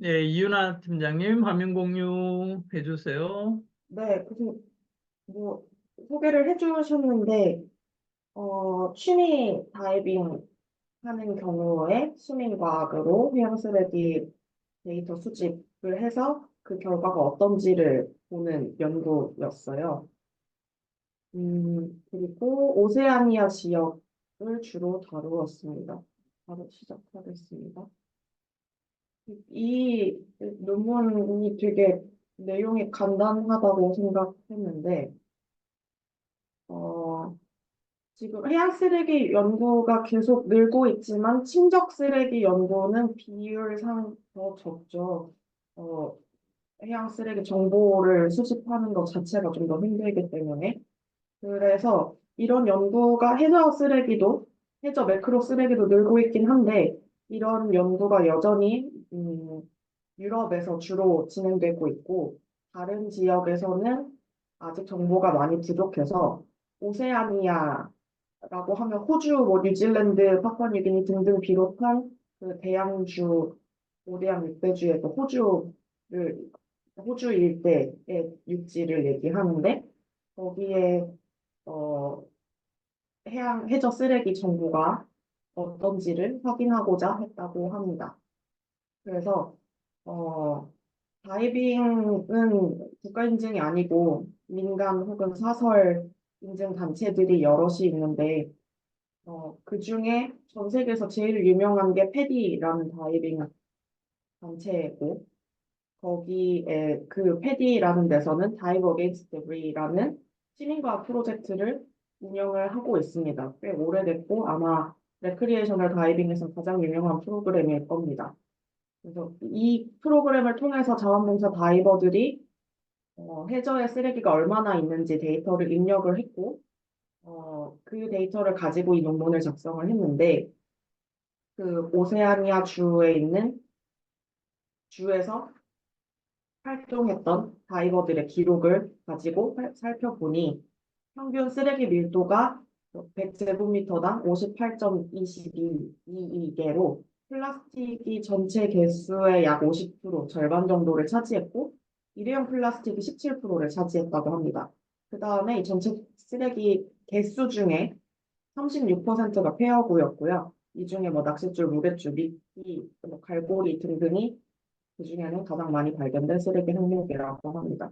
네, 이윤아 팀장님 화면 공유해 주세요. 네, 뭐, 소개를 해주셨는데, 취미 다이빙 하는 경우에 시민과학으로 해양 쓰레기 데이터 수집을 해서 그 결과가 어떤지를 보는 연구였어요. 그리고 오세아니아 지역을 주로 다루었습니다. 바로 시작하겠습니다. 이 논문이 되게 내용이 간단하다고 생각했는데, 어, 지금 해양 쓰레기 연구가 계속 늘고 있지만 친적 쓰레기 연구는 비율상 더 적죠. 어, 해양 쓰레기 정보를 수집하는 것 자체가 좀 더 힘들기 때문에. 그래서 이런 연구가 해저 매크로 쓰레기도 늘고 있긴 한데, 이런 연구가 여전히 유럽에서 주로 진행되고 있고, 다른 지역에서는 아직 정보가 많이 부족해서 오세아니아라고 하면 호주, 뭐 뉴질랜드, 파푸아뉴기니 등등 비롯한 그 대양주, 오대양 육대주에서 호주 일대의 육지를 얘기하는데 거기에 어, 해저 쓰레기 정보가 어떤지를 확인하고자 했다고 합니다. 그래서 어, 다이빙은 국가 인증이 아니고 민간 혹은 사설 인증 단체들이 여럿이 있는데 그 중에 전 세계에서 제일 유명한 게 패디라는 다이빙 단체고 거기에 그 패디라는 데서는 다이버 어게인스트 데브리라는 시민과학 프로젝트를 운영을 하고 있습니다. 꽤 오래됐고 아마 레크리에이셔널 다이빙에서 가장 유명한 프로그램일 겁니다. 그래서 이 프로그램을 통해서 자원봉사 다이버들이 해저에 쓰레기가 얼마나 있는지 데이터를 입력을 했고 그 데이터를 가지고 이 논문을 작성을 했는데 그 오세아니아 주에서 활동했던 다이버들의 기록을 가지고 살펴보니 평균 쓰레기 밀도가 100제곱미터당 58.22개로 플라스틱이 전체 개수의 약 50%, 절반 정도를 차지했고 일회용 플라스틱이 17%를 차지했다고 합니다. 그 다음에 이 전체 쓰레기 개수 중에 36%가 폐허구였고요. 이 중에 뭐 낚싯줄, 무게줄, 미끼, 뭐 갈고리 등등이 그 중에는 가장 많이 발견된 쓰레기 항목이라고 합니다.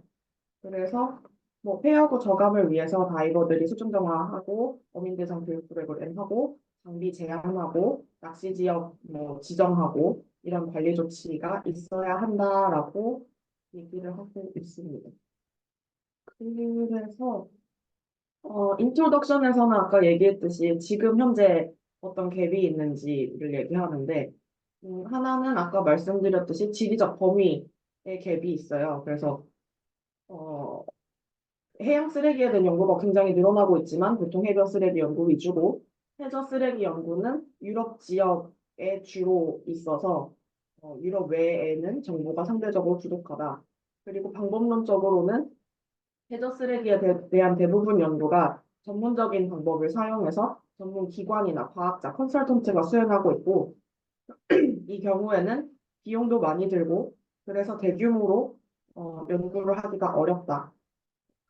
그래서 뭐 폐하구 저감을 위해서 다이버들이 수중 정화하고 어민대상 교육 프로그램하고 장비 제한하고 낚시 지역 뭐 지정하고 이런 관리 조치가 있어야 한다라고 얘기를 하고 있습니다. 그래서 인트로덕션에서는 아까 얘기했듯이 지금 현재 어떤 갭이 있는지를 얘기하는데 하나는 아까 말씀드렸듯이 지리적 범위의 갭이 있어요. 그래서 어, 해양 쓰레기에 대한 연구가 굉장히 늘어나고 있지만 보통 해변 쓰레기 연구 위주고 해저 쓰레기 연구는 유럽 지역에 주로 있어서 유럽 외에는 정보가 상대적으로 부족하다. 그리고 방법론적으로는 해저 쓰레기에 대한 대부분 연구가 전문적인 방법을 사용해서 전문 기관이나 과학자, 컨설턴트가 수행하고 있고 이 경우에는 비용도 많이 들고 그래서 대규모로 연구를 하기가 어렵다.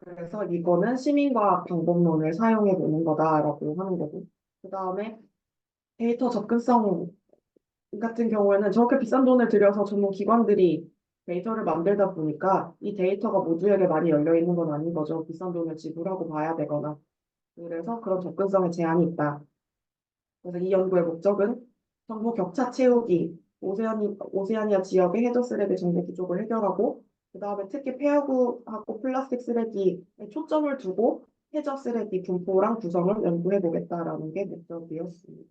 그래서 이거는 시민과학 방법론을 사용해 보는 거다라고 하는 거고. 그 다음에 데이터 접근성 같은 경우에는 저렇게 비싼 돈을 들여서 전문 기관들이 데이터를 만들다 보니까 이 데이터가 모두에게 많이 열려 있는 건 아닌 거죠. 비싼 돈을 지불하고 봐야 되거나. 그래서 그런 접근성에 제한이 있다. 그래서 이 연구의 목적은 정보 격차 채우기, 오세아니아 지역의 해저 쓰레기 정보 부족을 해결하고, 그 다음에 특히 폐허구하고 플라스틱 쓰레기에 초점을 두고 해저 쓰레기 분포랑 구성을 연구해 보겠다라는 게 목적이었습니다.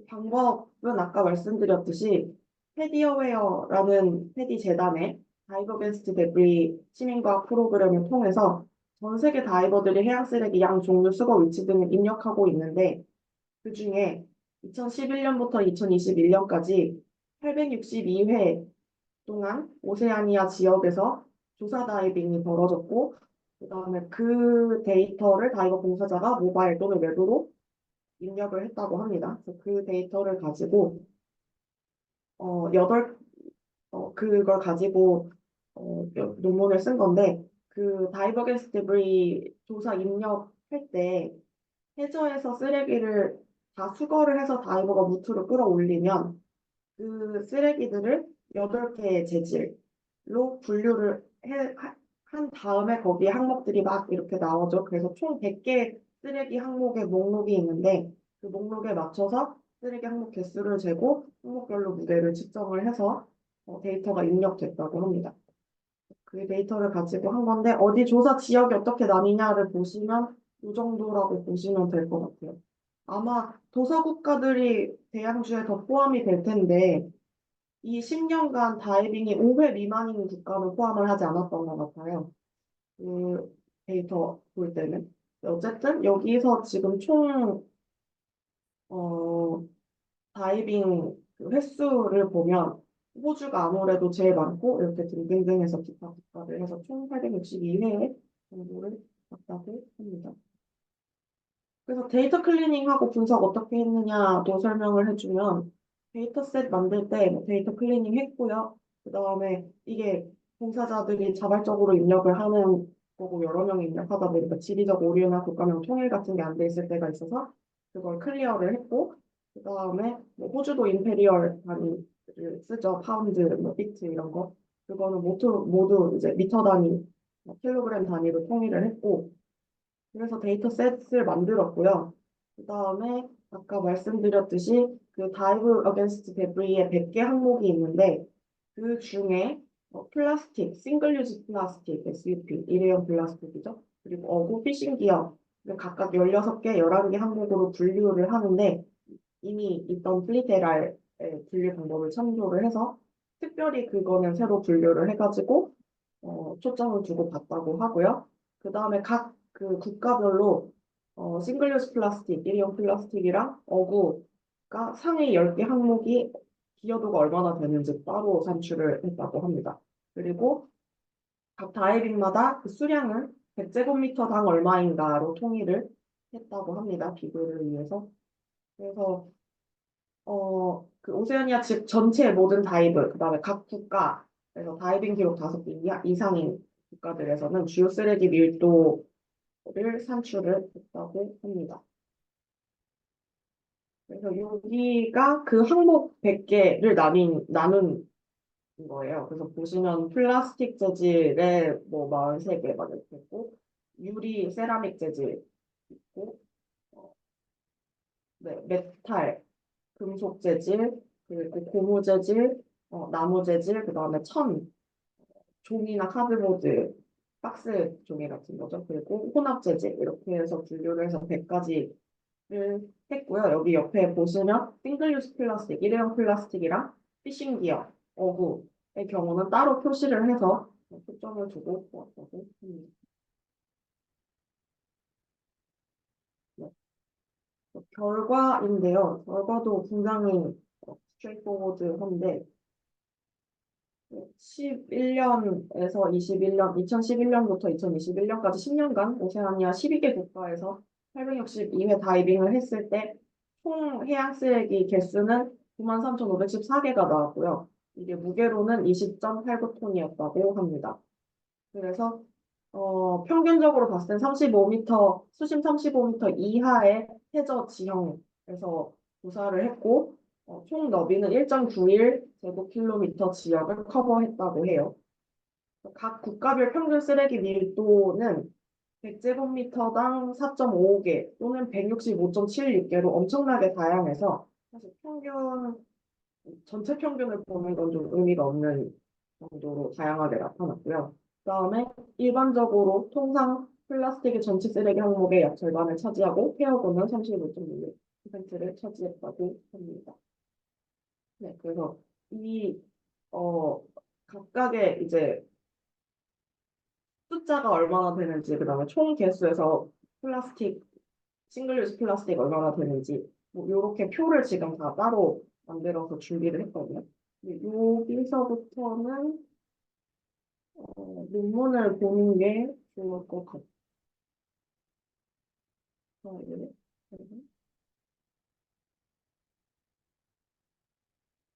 방법은 아까 말씀드렸듯이 패디어웨어라는 패디 재단의 다이버 게스트 데브리 시민과학 프로그램을 통해서 전 세계 다이버들이 해양 쓰레기 양 종류 수거 위치 등을 입력하고 있는데 그중에 2011년부터 2021년까지 862회 동안 오세아니아 지역에서 조사 다이빙이 벌어졌고, 그 다음에 그 데이터를 다이버 봉사자가 모바일 또는 웹으로 입력을 했다고 합니다. 그래서 그 데이터를 가지고, 그걸 가지고 논문을 쓴 건데 그 다이버게스 데브리 조사 입력할 때 해저에서 쓰레기를 다 수거를 해서 다이버가 무트로 끌어올리면 그 쓰레기들을 8개의 재질로 분류를 한 다음에 거기에 항목들이 막 이렇게 나오죠. 그래서 총 100개 쓰레기 항목의 목록이 있는데 그 목록에 맞춰서 쓰레기 항목 개수를 재고 항목별로 무게를 측정을 해서 데이터가 입력됐다고 합니다. 그 데이터를 가지고 한 건데 어디 조사 지역이 어떻게 나뉘냐를 보시면 이 정도라고 보시면 될 것 같아요. 아마 도서국가들이 대양주에 더 포함이 될 텐데 이 10년간 다이빙이 5회 미만인 국가는 포함을 하지 않았던 것 같아요. 그 데이터 볼 때는. 어쨌든 여기서 지금 총 다이빙 그 횟수를 보면 호주가 아무래도 제일 많고 이렇게 등등등 해서 기타 국가를 해서 총 862회 정도를 갔다고 합니다. 그래서 데이터 클리닝하고 분석 어떻게 했느냐도 설명을 해주면 데이터셋 만들 때뭐 데이터 클리닝 했고요. 그 다음에 이게 봉사자들이 자발적으로 입력을 하는 거고 여러 명이 입력하다 보니까 지리적 오류나 국가명 통일 같은 게 안 돼 있을 때가 있어서 그걸 클리어를 했고 그 다음에 뭐 호주도 임페리얼 단위를 쓰죠. 파운드, 뭐 비트 이런 거. 그거는 모두 이제 미터 단위, 뭐 킬로그램 단위로 통일을 했고 그래서 데이터셋을 만들었고요. 그 다음에 아까 말씀드렸듯이 그 다이브 어게인스트 데브리에 100개 항목이 있는데 그 중에 플라스틱, 싱글 유즈 플라스틱, SUP, 일회용 플라스틱이죠. 그리고 어구, 피싱 기어 각각 16개, 11개 항목으로 분류를 하는데 이미 있던 플리테랄의 분류 방법을 참조를 해서 특별히 그거는 새로 분류를 해가지고 초점을 두고 봤다고 하고요. 그 다음에 각 그 국가별로 싱글 유즈 플라스틱, 일회용 플라스틱이랑 어구가 상위 10개 항목이 기여도가 얼마나 되는지 따로 산출을 했다고 합니다. 그리고 각 다이빙마다 그 수량은 100제곱미터당 얼마인가로 통일을 했다고 합니다. 비교를 위해서. 그래서 그 오세아니아 즉 전체 모든 다이브, 그다음에 각 국가, 그래서 다이빙 기록 5개 이상인 국가들에서는 주요 쓰레기 밀도를 산출을 했다고 합니다. 그래서 여기가 그 항목 100개를 나눈 거예요. 그래서 보시면 플라스틱 재질에 뭐 43개 막 이렇게 있고, 유리, 세라믹 재질 있고, 어, 네, 메탈, 금속 재질, 그리고 고무 재질, 나무 재질, 그 다음에 종이나 카드보드, 박스 종이 같은 거죠. 그리고 혼합 재질, 이렇게 해서 분류를 해서 100가지를 했고요. 여기 옆에 보시면 싱글 유즈 플라스틱, 일회용 플라스틱이랑 피싱 기어, 어구의 경우는 따로 표시를 해서 초점을 두고 보았다고 합니다. 네. 결과인데요. 결과도 굉장히 스트레이트포워드한데 11년에서 21년, 2011년부터 2021년까지 10년간 오세아니아 12개 국가에서 862회 다이빙을 했을 때 총 해양 쓰레기 개수는 93,514개가 나왔고요. 이게 무게로는 20.89톤이었다고 합니다. 그래서 평균적으로 봤을 땐 35m, 수심 35m 이하의 해저 지형에서 조사를 했고 총 너비는 1.91 제곱킬로미터 지역을 커버했다고 해요. 각 국가별 평균 쓰레기 밀도는 100제곱미터당 4.55개 또는 165.76개로 엄청나게 다양해서 사실 전체 평균을 보는 건 좀 의미가 없는 정도로 다양하게 나타났고요. 그다음에 일반적으로 통상 플라스틱의 전체 쓰레기 항목의 약 절반을 차지하고 폐허구는 35.6%를 차지했다고 합니다. 네, 그래서 이 어, 각각의 이제 숫자가 얼마나 되는지, 그다음에 총 개수에서 플라스틱 싱글 유즈 플라스틱 얼마나 되는지 뭐 이렇게 표를 지금 다 따로 만들어서 준비를 했거든요. 근데 여기서부터는 논문을 보는 게 좋을 것 같아요.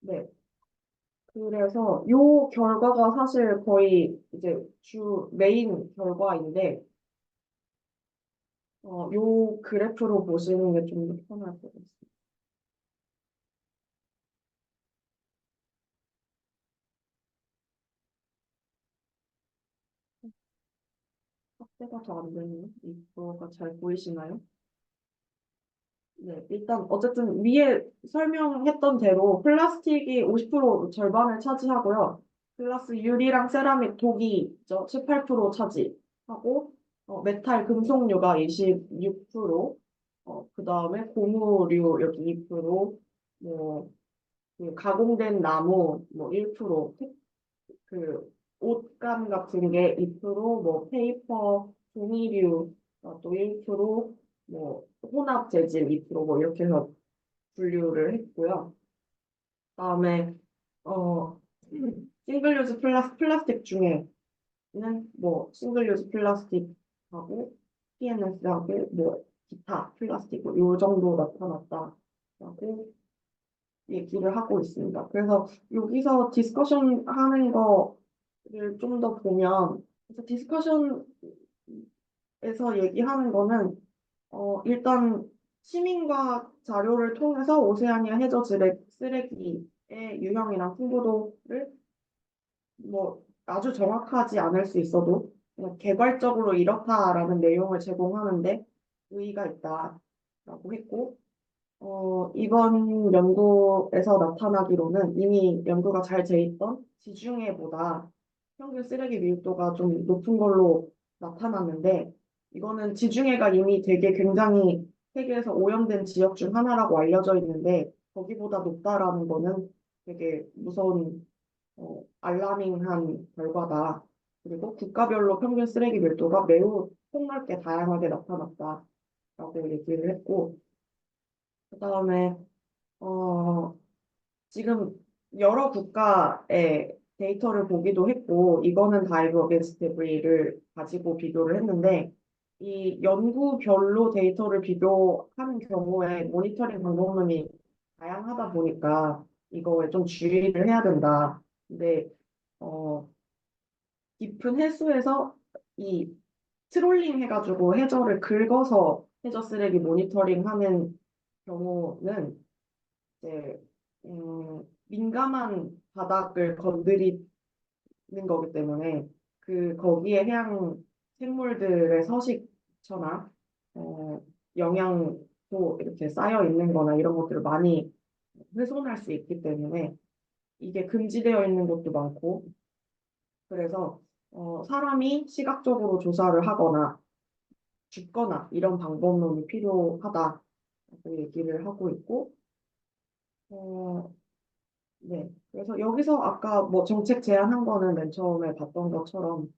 네. 그래서 요 결과가 사실 거의 이제 주 메인 결과인데, 요 그래프로 보시는 게 좀 더 편할 것 같습니다. 확대가 더 안 되네요. 이거가 잘 보이시나요? 네, 일단 어쨌든 위에 설명했던 대로 플라스틱이 50% 절반을 차지하고요. 플러스 유리랑 세라믹, 독이 7, 8% 차지하고 메탈, 금속류가 26%, 그 다음에 고무류 여기 2%, 뭐, 그 가공된 나무 뭐 1%, 그 옷감 같은 게 2%, 뭐 페이퍼, 종이류 또 1%, 뭐 혼합 재질 2%뭐 이렇게 해서 분류를 했고요. 그다음에 어 싱글 유즈 플라스틱 중에는 뭐 싱글 유즈 플라스틱하고 PNS하고 뭐 기타 플라스틱 뭐요 정도 나타났다라고 얘기를 하고 있습니다. 그래서 여기서 디스커션 하는 거를 좀 더 보면, 그래서 디스커션에서 얘기하는 거는, 일단 시민과 자료를 통해서 오세아니아 해저 쓰레기의 유형이랑 풍부도를 뭐 아주 정확하지 않을 수 있어도 그냥 개괄적으로 이렇다라는 내용을 제공하는데 의의가 있다라고 했고, 이번 연도에서 나타나기로는 이미 연도가 잘 돼 있던 지중해보다 평균 쓰레기 밀도가 좀 높은 걸로 나타났는데, 이거는 지중해가 이미 되게 굉장히 세계에서 오염된 지역 중 하나라고 알려져 있는데, 거기보다 높다라는 거는 되게 무서운, 알라밍한 결과다. 그리고 국가별로 평균 쓰레기 밀도가 매우 폭넓게 다양하게 나타났다라고 얘기를 했고, 그다음에 어, 지금 여러 국가의 데이터를 보기도 했고, 이거는 다이브 어게인스트 데브리를 가지고 비교를 했는데, 이 연구별로 데이터를 비교하는 경우에 모니터링 방법론이 다양하다 보니까 이거에 좀 주의를 해야 된다. 근데 어, 깊은 해수에서 이 트롤링 해가지고 해저를 긁어서 해저 쓰레기 모니터링하는 경우는 이제 민감한 바닥을 건드리는 거기 때문에 거기에 해양 생물들의 서식처나 어, 영양도 이렇게 쌓여 있는 거나 이런 것들을 많이 훼손할 수 있기 때문에 이게 금지되어 있는 곳도 많고, 그래서 사람이 시각적으로 조사를 하거나 죽거나 이런 방법론이 필요하다고 얘기를 하고 있고, 어, 네. 그래서 여기서 아까 뭐 정책 제안한 거는 맨 처음에 봤던 것처럼,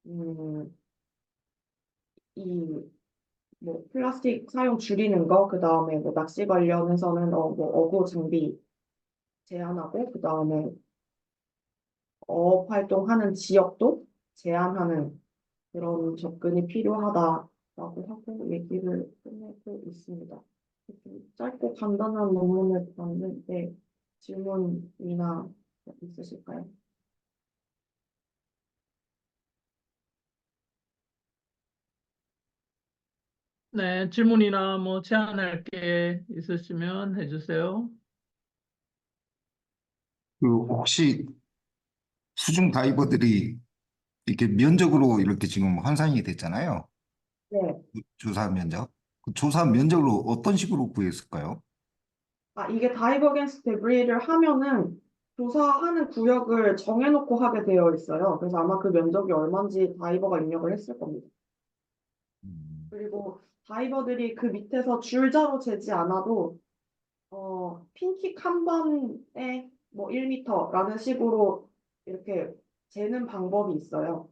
음, 이, 뭐, 플라스틱 사용 줄이는 거, 그 다음에 뭐, 낚시 관련해서는, 뭐, 어구 장비 제한하고, 그 다음에 어업 활동하는 지역도 제한하는 그런 접근이 필요하다라고 하고 얘기를 끝내고 있습니다. 좀 짧고 간단한 논문을 봤는데, 질문이나 있으실까요? 네, 질문이나 뭐 제안할 게 있으시면 해주세요. 그 혹시 수중 다이버들이 이렇게 면적으로 이렇게 지금 환산이 됐잖아요. 네. 그 조사 면적. 그 조사 면적으로 어떤 식으로 구했을까요? 이게 다이버 겐스 데브리를 하면은 조사하는 구역을 정해놓고 하게 되어 있어요. 그래서 아마 그 면적이 얼마인지 다이버가 입력을 했을 겁니다. 음, 그리고 다이버들이 그 밑에서 줄자로 재지 않아도 핀킥 한 번에 뭐 1m라는 식으로 이렇게 재는 방법이 있어요.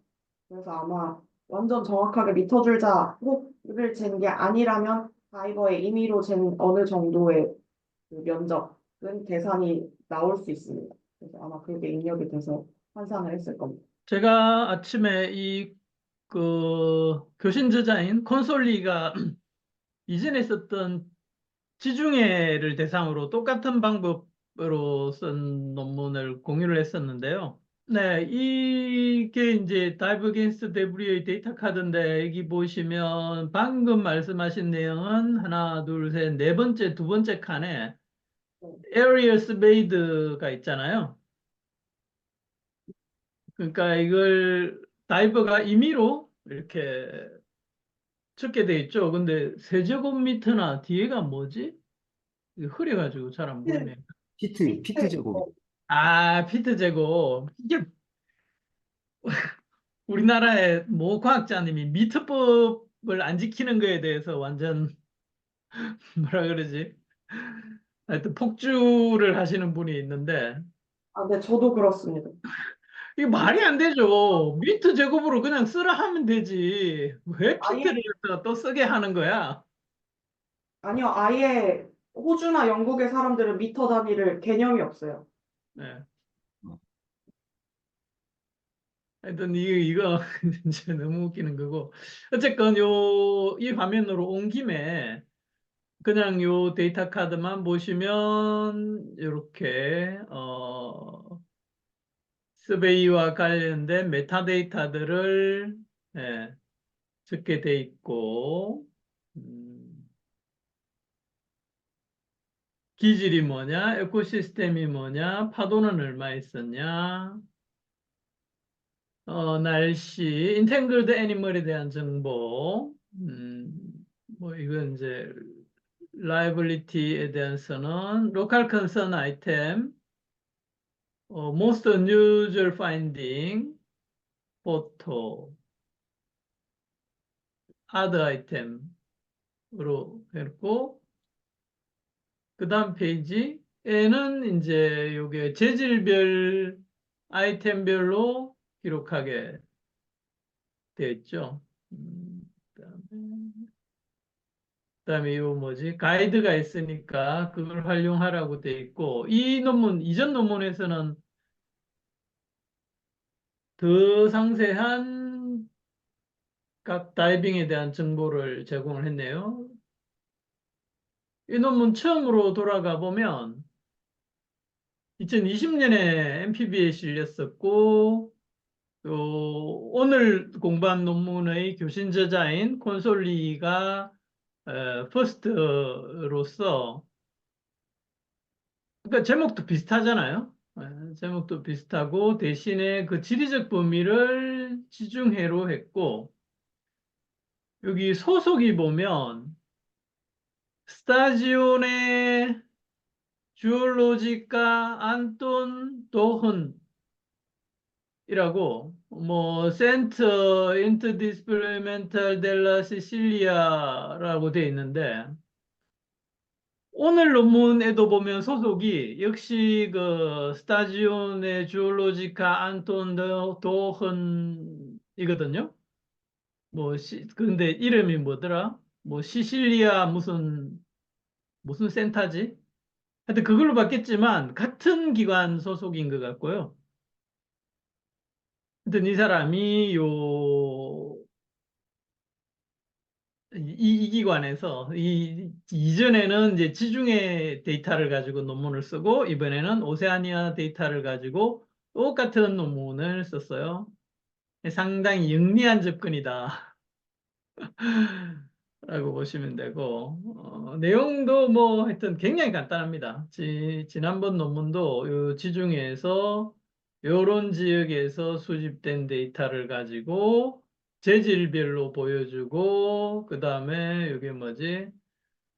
그래서 아마 완전 정확하게 미터 줄자를 잰 게 아니라면 다이버의 임의로 잰 어느 정도의 그 면적은 계산이 나올 수 있습니다. 그래서 아마 그게 입력이 돼서 환산을 했을 겁니다. 제가 아침에 이 교신 저자인 콘솔리가 이전에 썼던 지중해를 대상으로 똑같은 방법 쓴 논문을 공유를 했었는데요. 네, 이게 이제 다이브 어게인스트 데브리의 데이터 카드인데 여기 보시면 방금 말씀하신 내용은 하나, 둘, 셋, 네 번째, 두 번째 칸에 areas made가 있잖아요. 그러니까 이걸 다이버가 임의로 이렇게 적게 돼 있죠. 근데 세제곱미터나 뒤에가 뭐지? 이거 흐려가지고 잘 안 보이네. 피트 제곱. 아, 피트 제곱. 이게 우리나라의 모 과학자님이 미터법을 안 지키는 거에 대해서 완전 뭐라 그러지? 하여튼 폭주를 하시는 분이 있는데 아, 네, 저도 그렇습니다. 이게 말이 안 되죠. 미터 제곱으로 그냥 쓰라 하면 되지. 왜 아예, 피트를 갖다가 또 쓰게 하는 거야? 아니요, 아예 호주나 영국의 사람들은 미터 단위를 개념이 없어요. 네. 어, 하여튼 이거 이제 너무 웃기는 거고. 어쨌건 이 화면으로 온 김에 그냥 요 데이터 카드만 보시면 이렇게 서베이와 관련된 메타데이터들을 예, 적게 돼 있고 기질이 뭐냐, 에코시스템이 뭐냐, 파도는 얼마 있었냐, 날씨, 인탱글드 애니멀에 대한 정보, 뭐 이건 이제 라이블리티에 대해서는 로컬 컨선 아이템, most unusual finding, 포토, 아드 아이템으로 했고, 그 다음 페이지에는 이제 요게 재질별 아이템별로 기록하게 되어 있죠. 그다음에 요 뭐지? 가이드가 있으니까 그걸 활용하라고 되어 있고, 이 논문, 이전 논문에서는 더 상세한 각 다이빙에 대한 정보를 제공을 했네요. 이 논문 처음으로 돌아가 보면 2020년에 MPB에 실렸었고 오늘 공부한 논문의 교신 저자인 콘솔리가 퍼스트로서 그러니까 제목도 비슷하잖아요. 제목도 비슷하고 대신에 그 지리적 범위를 지중해로 했고 여기 소속이 보면 스타지오네 주올로지카 안톤 도흔이라고 뭐 센터 인터디스플레이멘탈 델라 시실리아라고 돼 있는데 오늘 논문에도 보면 소속이 역시 그 스타지오네 주올로지카 안톤 도흔이거든요. 근데 이름이 뭐더라? 뭐 시실리아 무슨 센터지? 하여튼 그걸로 받겠지만 같은 기관 소속인 것 같고요. 하여튼 이 사람이 이 기관에서 이전에는 이제 지중해 데이터를 가지고 논문을 쓰고 이번에는 오세아니아 데이터를 가지고 똑같은 논문을 썼어요. 상당히 영리한 접근이다. 라고 보시면 되고, 내용도 뭐 하여튼 굉장히 간단합니다. 지난번 논문도 요 지중해에서 요런 지역에서 수집된 데이터를 가지고 재질별로 보여주고, 그 다음에 이게 뭐지?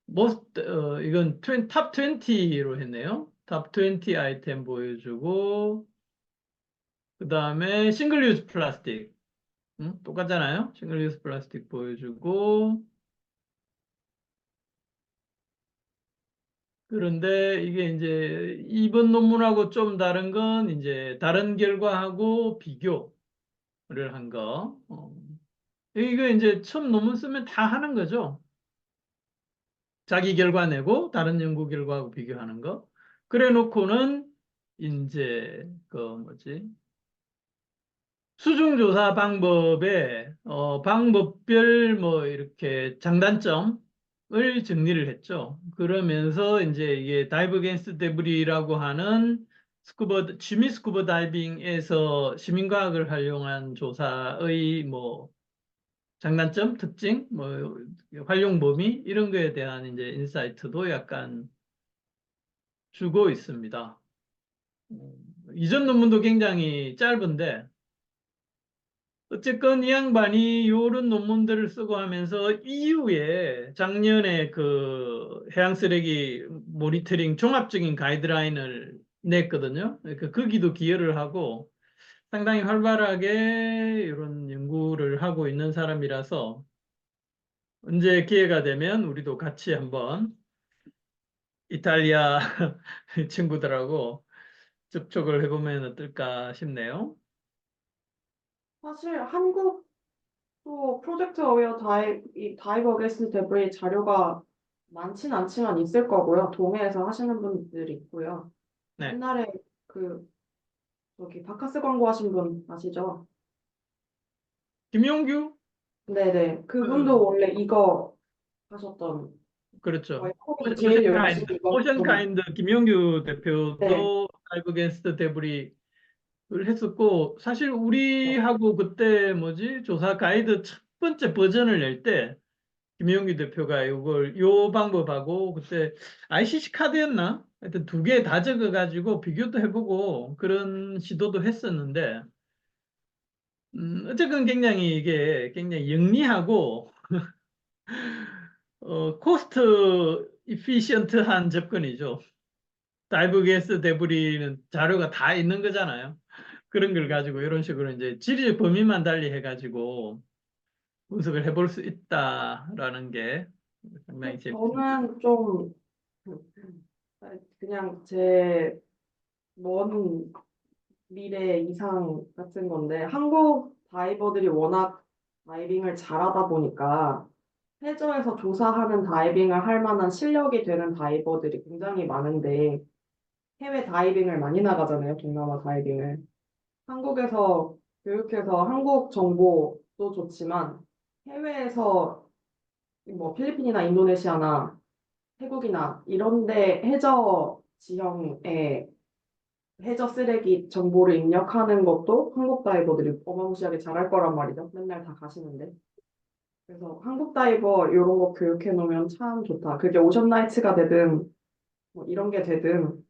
이건 탑 20로 했네요. 탑 20 아이템 보여주고, 그 다음에 싱글 유즈 플라스틱. 똑같잖아요. 싱글 유즈 플라스틱 보여주고, 그런데 이게 이제 이번 논문하고 좀 다른 건 이제 다른 결과하고 비교를 한 거. 이거 이제 처음 논문 쓰면 다 하는 거죠. 자기 결과 내고 다른 연구 결과하고 비교하는 거. 그래 놓고는 이제 그 뭐지? 수중조사 방법에 방법별 뭐 이렇게 장단점을 정리를 했죠. 그러면서 이제 이게 다이브 겐스 데브리라고 하는 취미 스쿠버 다이빙에서 시민과학을 활용한 조사의 뭐 장단점, 특징, 뭐 활용 범위 이런 거에 대한 이제 인사이트도 약간 주고 있습니다. 이전 논문도 굉장히 짧은데 어쨌건 이 양반이 이런 논문들을 쓰고 하면서 이후에 작년에 그 해양 쓰레기 모니터링 종합적인 가이드라인을 냈거든요. 그러니까 거기도 기여를 하고 상당히 활발하게 이런 연구를 하고 있는 사람이라서 언제 기회가 되면 우리도 같이 한번 이탈리아 친구들하고 접촉을 해보면 어떨까 싶네요. 사실 한국도 프로젝트 어웨어 이 다이브 어게인스트 데브리 자료가 많진 않지만 있을 거고요. 동해에서 하시는 분들이 있고요. 네. 옛날에 그 저기 바카스 광고 하신 분 아시죠? 김용규? 네네. 그분도 그, 원래 이거 하셨던 거의 그렇죠. 한국에서 제일 열심히 이거 오션 했던. 카인드 김용규 네. 대표도 다이브 겐스트 데브리를 했었고 사실 우리하고 그때 뭐지 조사 가이드 첫 번째 버전을 낼 때 김용규 대표가 이걸 요 방법하고 그때 ICC 카드였나? 하여튼 두 개 다 적어가지고 비교도 해보고 그런 시도도 했었는데 어쨌든 굉장히 이게 굉장히 영리하고 코스트 이피시언트한 접근이죠. 다이브 게스 데브리는 자료가 다 있는 거잖아요. 그런 걸 가지고 이런 식으로 이제 지리의 범위만 달리 해가지고 분석을 해볼 수 있다라는 게 상당히 재밌습니다. 저는 좀 그냥 제 먼 미래 이상 같은 건데 한국 다이버들이 워낙 다이빙을 잘하다 보니까 해저에서 조사하는 다이빙을 할 만한 실력이 되는 다이버들이 굉장히 많은데 해외 다이빙을 많이 나가잖아요. 동남아 다이빙을. 한국에서 교육해서 한국 정보도 좋지만 해외에서 뭐 필리핀이나 인도네시아나 태국이나 이런데 해저 지형에 해저 쓰레기 정보를 입력하는 것도 한국 다이버들이 어마무시하게 잘할 거란 말이죠. 맨날 다 가시는데. 그래서 한국 다이버 이런 거 교육해 놓으면 참 좋다. 그게 오션 나이츠가 되든 뭐 이런 게 되든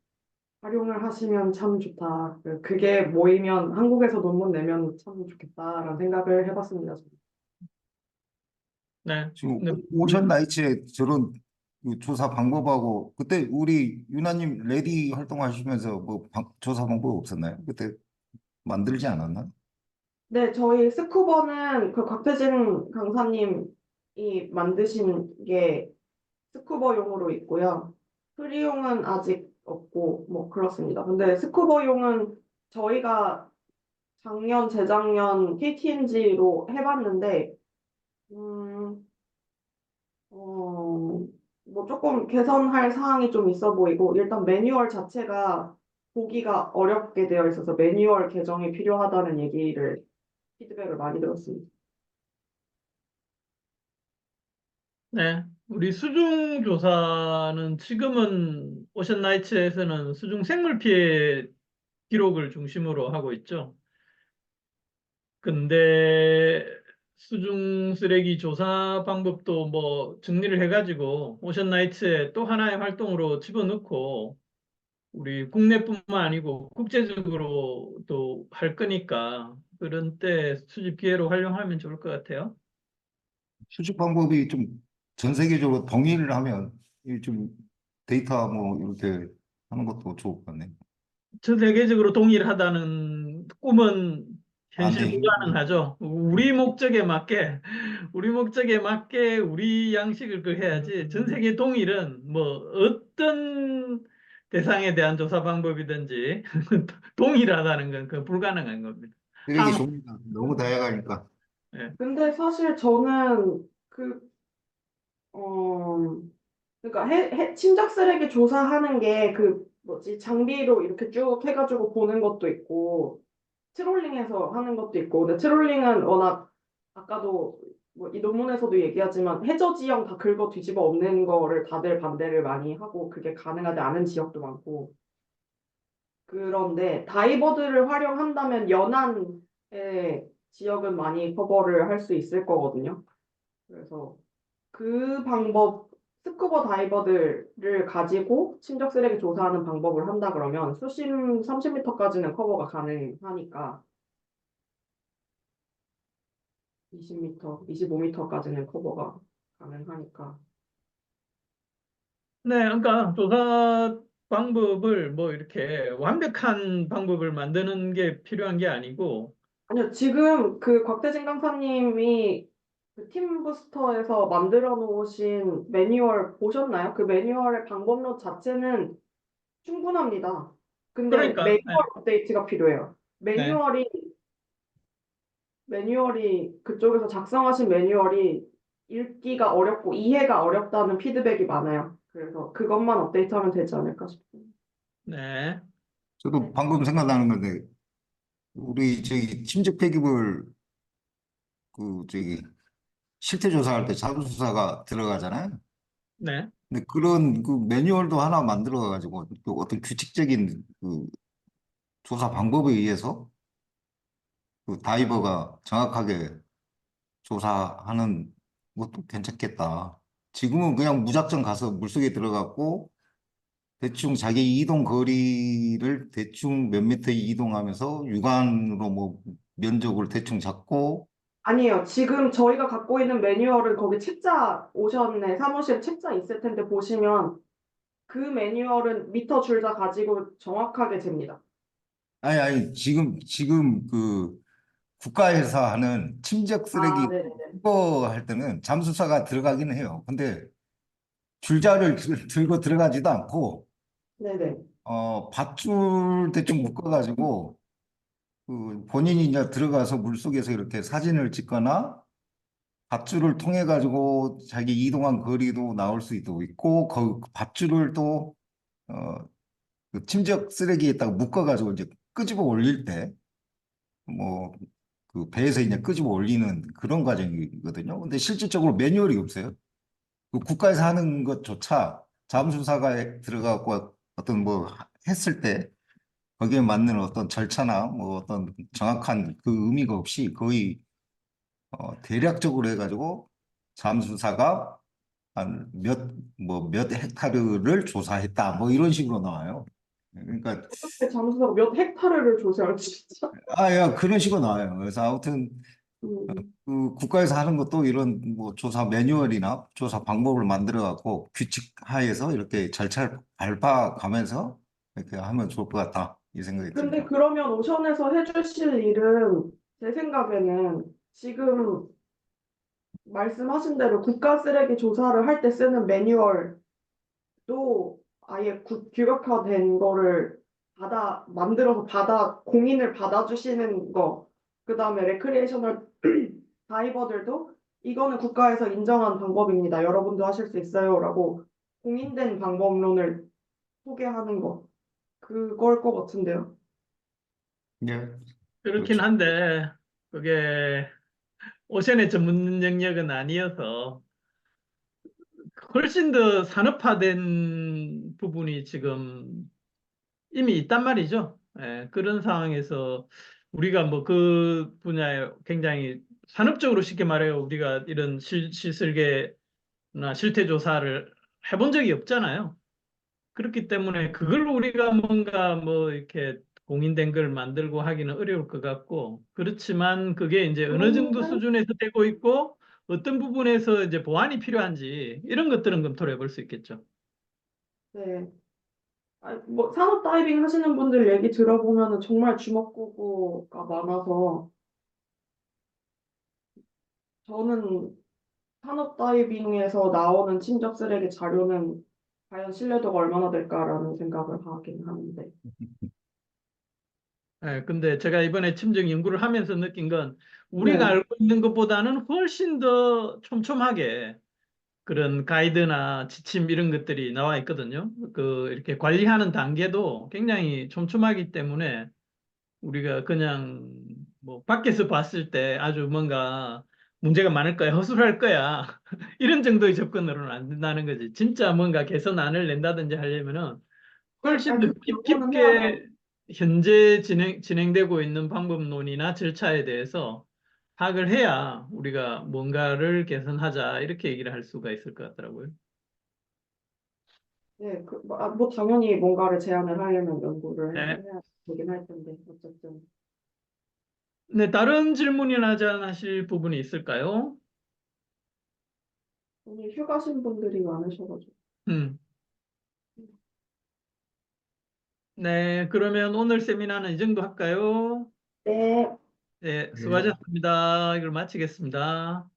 활용을 하시면 참 좋다. 그게 모이면 한국에서 논문 내면 참 좋겠다라는 생각을 해봤습니다. 저는. 네. 지금 네. 오션 나이츠의 저런 그 조사 방법하고 그때 우리 유나님 레디 활동하시면서 뭐 조사 방법 없었나요? 그때 만들지 않았나? 네, 저희 스쿠버는 그 곽태진 강사님이 만드신 게 스쿠버용으로 있고요. 프리용은 아직 없고 뭐 그렇습니다. 근데 스쿠버용은 저희가 작년, 재작년 KTNG로 해봤는데 뭐 조금 개선할 사항이 좀 있어 보이고 일단 매뉴얼 자체가 보기가 어렵게 되어 있어서 매뉴얼 개정이 필요하다는 얘기를 피드백을 많이 들었습니다. 네. 우리 수중 조사는 지금은 오션 나이츠에서는 수중 생물 피해 기록을 중심으로 하고 있죠. 근데 수중 쓰레기 조사 방법도 뭐 정리를 해가지고 오션 나이츠에 또 하나의 활동으로 집어넣고 우리 국내뿐만 아니고 국제적으로 또 할 거니까 그런 때 수집 기회로 활용하면 좋을 것 같아요. 수집 방법이 좀 전 세계적으로 동의를 하면 이좀 데이터 뭐 이렇게 하는 것도 좋을 것 같네. 전 세계적으로 동일하다는 꿈은 안 현실 돼. 불가능하죠. 우리 목적에 맞게 우리 양식을 그 해야지. 전 세계 동일은 뭐 어떤 대상에 대한 조사 방법이든지 동일하다는 건 그 불가능한 겁니다. 쓰레기 다만, 종류가 너무 다양하니까. 예. 근데 사실 저는 어, 그러니까 침작 쓰레기 조사하는 게 그 뭐지 장비로 이렇게 쭉 해가지고 보는 것도 있고 트롤링해서 하는 것도 있고 근데 트롤링은 워낙 아까도 뭐 이 논문에서도 얘기하지만 해저 지형 다 긁어 뒤집어 엎는 거를 다들 반대를 많이 하고 그게 가능하지 않은 지역도 많고 그런데 다이버들을 활용한다면 연안의 지역은 많이 커버를 할 수 있을 거거든요. 그래서 그 방법, 스쿠버 다이버들을 가지고 친적 쓰레기 조사하는 방법을 한다 그러면 수심 30m까지는 커버가 가능하니까 20m, 25m까지는 커버가 가능하니까. 네, 그러니까 조사 방법을 뭐 이렇게 완벽한 방법을 만드는 게 필요한 게 아니고, 아니요, 지금 그 곽태진 강사님이 그 팀부스터에서 만들어 놓으신 매뉴얼 보셨나요? 그 매뉴얼의 방법론 자체는 충분합니다. 근데 그러니까, 매뉴얼 업데이트가 필요해요. 네, 매뉴얼이 그쪽에서 작성하신 매뉴얼이 읽기가 어렵고 이해가 어렵다는 피드백이 많아요. 그래서 그것만 업데이트하면 되지 않을까 싶어요. 네, 저도 네. 방금 생각나는 건데 우리 저기 침적 폐기물 저기 실태 조사할 때 자료수사가 들어가잖아요. 네, 근데 그런 그 매뉴얼도 하나 만들어 가지고 또 어떤 규칙적인 그 조사 방법에 의해서 그 다이버가 정확하게 조사하는 것도 괜찮겠다. 지금은 그냥 무작정 가서 물속에 들어갔고 대충 자기 이동 거리를 대충 몇 미터 이동하면서 육안으로 뭐 면적을 대충 잡고 아니에요. 지금 저희가 갖고 있는 매뉴얼은 거기 책자 오션에 사무실 책자 있을 텐데 보시면 그 매뉴얼은 미터 줄자 가지고 정확하게 잽니다. 아니 지금 그 국가에서 하는 침적 아, 쓰레기 네네네. 수거 할 때는 잠수사가 들어가긴 해요. 근데 줄자를 들고 들어가지도 않고 네네. 밧줄 대충 묶어가지고 그 본인이 이제 들어가서 물속에서 이렇게 사진을 찍거나 밧줄을 통해 가지고 자기 이동한 거리도 나올 수도 있고 그 밧줄을 또 그 침적 쓰레기에다가 묶어 가지고 이제 끄집어 올릴 때 뭐 그 배에서 이제 끄집어 올리는 그런 과정이거든요. 근데 실질적으로 매뉴얼이 없어요. 그 국가에서 하는 것조차 잠수사가 들어가고 어떤 뭐 했을 때 거기에 맞는 어떤 절차나 뭐 어떤 정확한 그 의미가 없이 거의 대략적으로 해가지고 잠수사가 한 몇 헥타르를 조사했다 뭐 이런 식으로 나와요. 그러니까 어떻게 잠수사가 몇 헥타르를 조사할지 진짜. 야, 그런 식으로 나와요. 그래서 아무튼 음, 그 국가에서 하는 것도 이런 뭐 조사 매뉴얼이나 조사 방법을 만들어 갖고 규칙 하에서 이렇게 절차를 밟아가면서 이렇게 하면 좋을 것 같다 이 생각이 근데 듭니다. 그러면 오션에서 해주실 일은 제 생각에는 지금 말씀하신 대로 국가 쓰레기 조사를 할 때 쓰는 매뉴얼도 아예 규격화된 거를 만들어서 공인을 받아주시는 거, 그 다음에 레크리에이셔널 다이버들도 이거는 국가에서 인정한 방법입니다. 여러분도 하실 수 있어요라고 공인된 방법론을 소개하는 거, 그걸 것 같은데요. 예, 그렇긴 그렇죠. 한데, 그게 오션의 전문 영역은 아니어서 훨씬 더 산업화된 부분이 지금 이미 있단 말이죠. 예, 그런 상황에서 우리가 뭐 그 분야에 굉장히 산업적으로 쉽게 말해요. 우리가 이런 실설계나 실태 조사를 해본 적이 없잖아요. 그렇기 때문에 그걸 우리가 뭔가 뭐 이렇게 공인된 걸 만들고 하기는 어려울 것 같고, 그렇지만 그게 이제 어느 정도 그런데 수준에서 되고 있고 어떤 부분에서 이제 보완이 필요한지 이런 것들은 검토를 해볼 수 있겠죠. 네. 뭐 산업 다이빙 하시는 분들 얘기 들어보면은 정말 주먹구구가 많아서 저는 산업 다이빙에서 나오는 침적 쓰레기 자료는 과연 신뢰도가 얼마나 될까라는 생각을 하긴 하는데. 예, 근데 제가 이번에 침적 연구를 하면서 느낀 건 우리가 네. 알고 있는 것보다는 훨씬 더 촘촘하게 그런 가이드나 지침 이런 것들이 나와 있거든요. 그 이렇게 관리하는 단계도 굉장히 촘촘하기 때문에 우리가 그냥 뭐 밖에서 봤을 때 아주 뭔가 문제가 많을 거야, 허술할 거야. 이런 정도의 접근으로는 안 된다는 거지. 진짜 뭔가 개선안을 낸다든지 하려면은 훨씬 더 그거는 해야죠. 깊게 현재 진행되고 있는 방법론이나 절차에 대해서 파악을 해야 우리가 뭔가를 개선하자 이렇게 얘기를 할 수가 있을 것 같더라고요. 네, 뭐 당연히 뭔가를 제안을 하려면 연구를 네. 해야 되긴 할 텐데 어쨌든. 네, 다른 질문이나 하실 부분이 있을까요? 오늘 휴가신 분들이 많으셔가지고. 음. 네, 그러면 오늘 세미나는 이 정도 할까요? 네. 네, 네. 수고하셨습니다. 이걸 마치겠습니다.